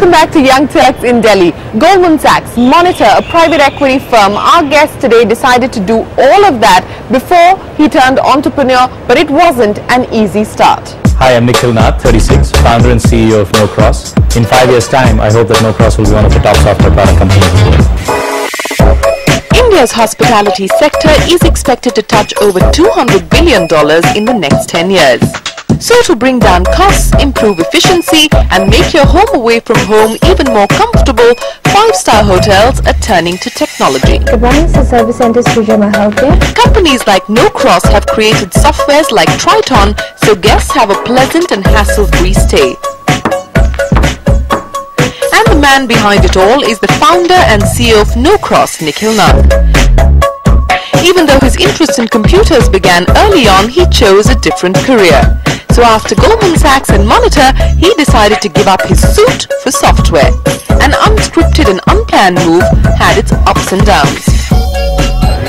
Welcome back to Young Turks in Delhi. Goldman Sachs, Monitor, a private equity firm. Our guest today decided to do all of that before he turned entrepreneur, but it wasn't an easy start. Hi, I'm Nikhil Nath, 36, founder and CEO of Knowcross. In 5 years' time, I hope that Knowcross will be one of the top software product companies in the world. India's hospitality sector is expected to touch over $200 billion in the next 10 years. So to bring down costs, improve efficiency and make your home away from home even more comfortable, 5-star hotels are turning to technology. Good morning, service centers to my help here. Companies like Knowcross have created softwares like Triton so guests have a pleasant and hassle-free stay. And the man behind it all is the founder and CEO of Knowcross, Nikhil Nath. Even though his interest in computers began early on, he chose a different career. So after Goldman Sachs and Monitor, he decided to give up his suit for software. An unscripted and unplanned move had its ups and downs.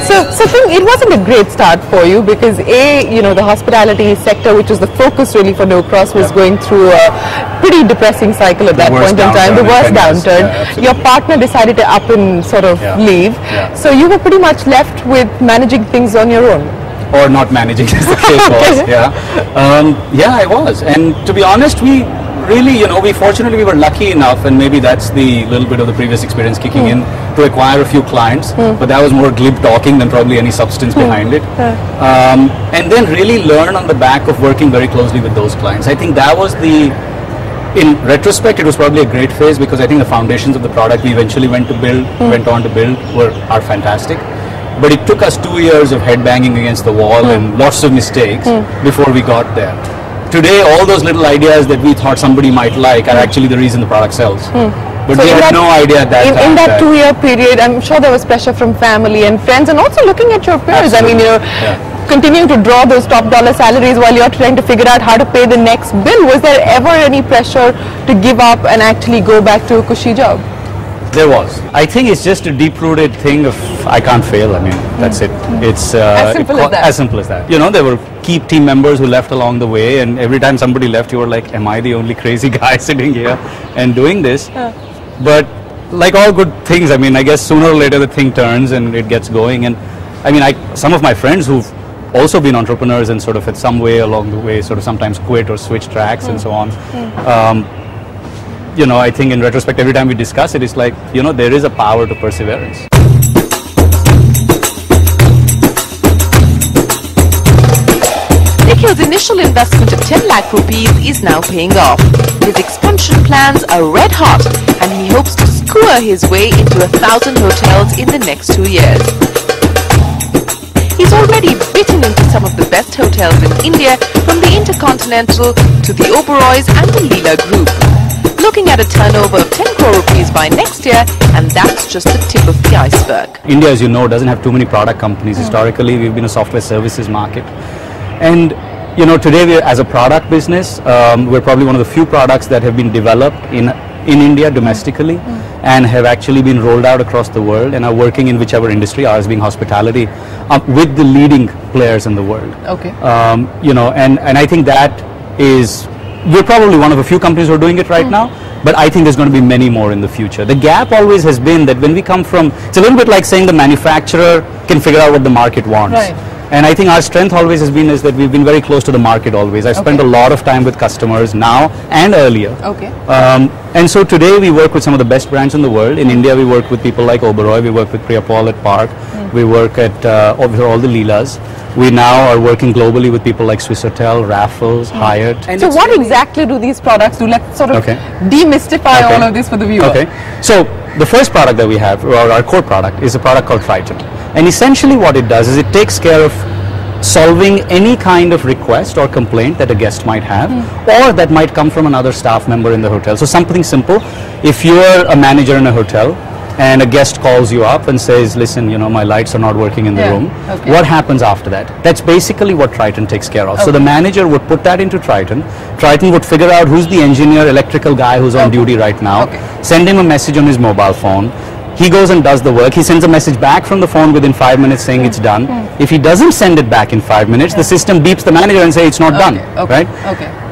So it wasn't a great start for you because the hospitality sector, which was the focus really for Knowcross, was going through a pretty depressing cycle at that point in time, the worst downturn. Your partner decided to up and sort of leave. So you were pretty much left with managing things on your own. Or not managing, as the case was. Yeah, I was. And to be honest, we really, we were lucky enough, and maybe that's the little bit of the previous experience kicking in, to acquire a few clients, but that was more glib talking than probably any substance behind it. And then really learn on the back of working very closely with those clients. I think that was in retrospect, it was probably a great phase because I think the foundations of the product we eventually went on to build are fantastic. But it took us 2 years of headbanging against the wall and lots of mistakes before we got there. Today, all those little ideas that we thought somebody might like are actually the reason the product sells. But we had no idea at that time. In that 2-year period, I'm sure there was pressure from family and friends, and also looking at your peers. Absolutely. I mean, continuing to draw those top dollar salaries while you're trying to figure out how to pay the next bill. Was there ever any pressure to give up and actually go back to a cushy job? There was. I think it's just a deep-rooted thing of I can't fail. I mean, that's it. It's as simple as that. As simple as that. There were key team members who left along the way, and every time somebody left, you were like, am I the only crazy guy sitting here and doing this? But like all good things, I mean, I guess sooner or later the thing turns and it gets going. And I mean, some of my friends who've also been entrepreneurs and sort of at some way along the way sort of sometimes quit or switch tracks and so on. I think in retrospect, every time we discuss it, it's like, there is a power to perseverance. Nikhil's initial investment of 10 lakh rupees is now paying off. His expansion plans are red hot and he hopes to skewer his way into 1,000 hotels in the next 2 years. He's already bitten into some of the best hotels in India, from the Intercontinental to the Oberoi's and the Leela Group. Looking at a turnover of 10 crore rupees by next year, and that's just the tip of the iceberg. India, as you know, doesn't have too many product companies. Historically, we've been a software services market. And, today we're, as a product business, we're probably one of the few products that have been developed in India domestically and have actually been rolled out across the world and are working in whichever industry, ours being hospitality, with the leading players in the world. Okay. And I think that is... We're probably one of a few companies who are doing it right now, but I think there's going to be many more in the future. The gap always has been that when we come from, it's a little bit like saying the manufacturer can figure out what the market wants. Right. And I think our strength always has been is that we've been very close to the market always. I've spent a lot of time with customers now and earlier. Okay. And so today we work with some of the best brands in the world. In India we work with people like Oberoi, we work with Priya Paul at Park, we work at all the Leelas. We now are working globally with people like Swiss Hotel, Raffles, Hyatt. And so what exactly do these products do? Let's sort of demystify all of this for the viewer. Okay. So the first product that we have, or our core product, is a product called Triton. And essentially what it does is it takes care of solving any kind of request or complaint that a guest might have or that might come from another staff member in the hotel. So something simple. If you're a manager in a hotel and a guest calls you up and says, listen, my lights are not working in the room. What happens after that? That's basically what Triton takes care of. So the manager would put that into Triton. Triton would figure out who's the engineer, electrical guy who's on duty right now, send him a message on his mobile phone. He goes and does the work. He sends a message back from the phone within 5 minutes saying it's done. If he doesn't send it back in 5 minutes, the system beeps the manager and says it's not done. Right?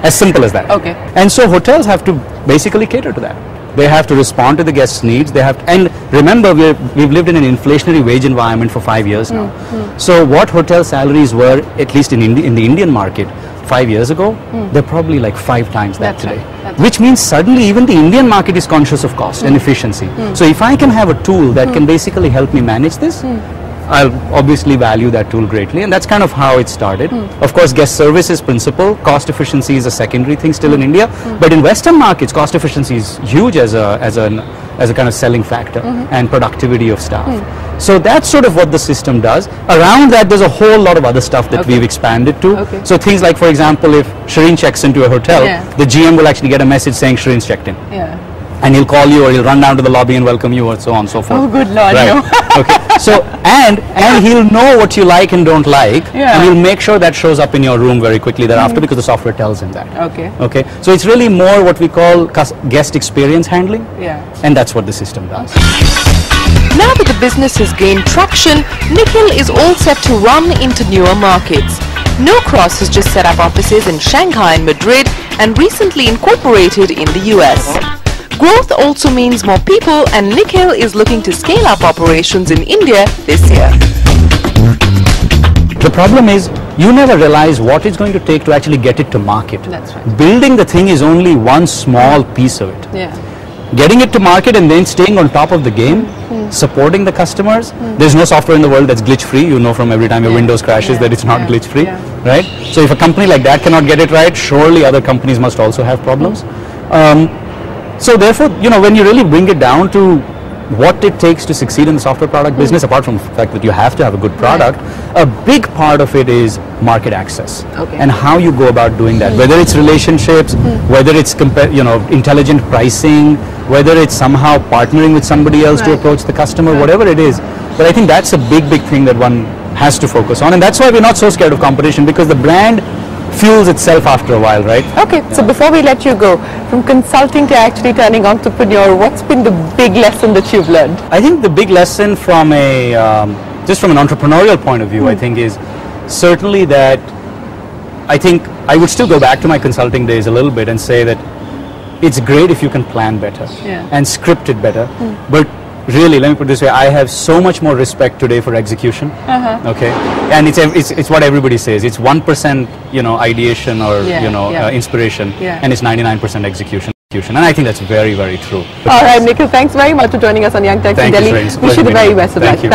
As simple as that. And so hotels have to basically cater to that. They have to respond to the guests' needs. They have to, and remember, we've lived in an inflationary wage environment for 5 years now. So what hotel salaries were, at least in the Indian market, 5 years ago, they're probably like 5 times that today. Right. Which means suddenly even the Indian market is conscious of cost and efficiency. So if I can have a tool that can basically help me manage this, I'll obviously value that tool greatly, and that's kind of how it started. Of course, guest service is principal, cost efficiency is a secondary thing still in India, but in Western markets, cost efficiency is huge as a kind of selling factor and productivity of staff. So that's sort of what the system does. Around that, there's a whole lot of other stuff that we've expanded to. So things like, for example, if Shireen checks into a hotel, the GM will actually get a message saying Shireen's checked in. And he'll call you, or he'll run down to the lobby and welcome you, or so on and so forth. Oh, good Lord, right. no. Okay. So, and he'll know what you like and don't like, and he'll make sure that shows up in your room very quickly thereafter, because the software tells him that. Okay. So it's really more what we call guest experience handling, and that's what the system does. Now that the business has gained traction, Nikhil is all set to run into newer markets. Knowcross has just set up offices in Shanghai and Madrid, and recently incorporated in the US. Growth also means more people, and Nikhil is looking to scale up operations in India this year. The problem is, you never realize what it's going to take to actually get it to market. That's right. Building the thing is only one small piece of it. Getting it to market and then staying on top of the game, supporting the customers. There's no software in the world that's glitch-free. You know from every time your Windows crashes that it's not glitch-free, right? So if a company like that cannot get it right, surely other companies must also have problems. So therefore, you know, when you really bring it down to what it takes to succeed in the software product business, apart from the fact that you have to have a good product, a big part of it is market access and how you go about doing that. Whether it's relationships, whether it's intelligent pricing, whether it's somehow partnering with somebody else to approach the customer, whatever it is. But I think that's a big thing that one has to focus on, and that's why we're not so scared of competition, because the brand fuels itself after a while, right? Okay, so before we let you go, from consulting to actually turning entrepreneur, what's been the big lesson that you've learned? I think the big lesson from a, just from an entrepreneurial point of view, I think is certainly that I think I would still go back to my consulting days a little bit and say that it's great if you can plan better and script it better, but really, let me put it this way, I have so much more respect today for execution, okay, and it's what everybody says, it's 1% ideation or inspiration, and it's 99% execution, and I think that's very true. All right, Nikhil, thanks very much for joining us on Young Techs in Delhi. Wish you the very best of luck. Thank you.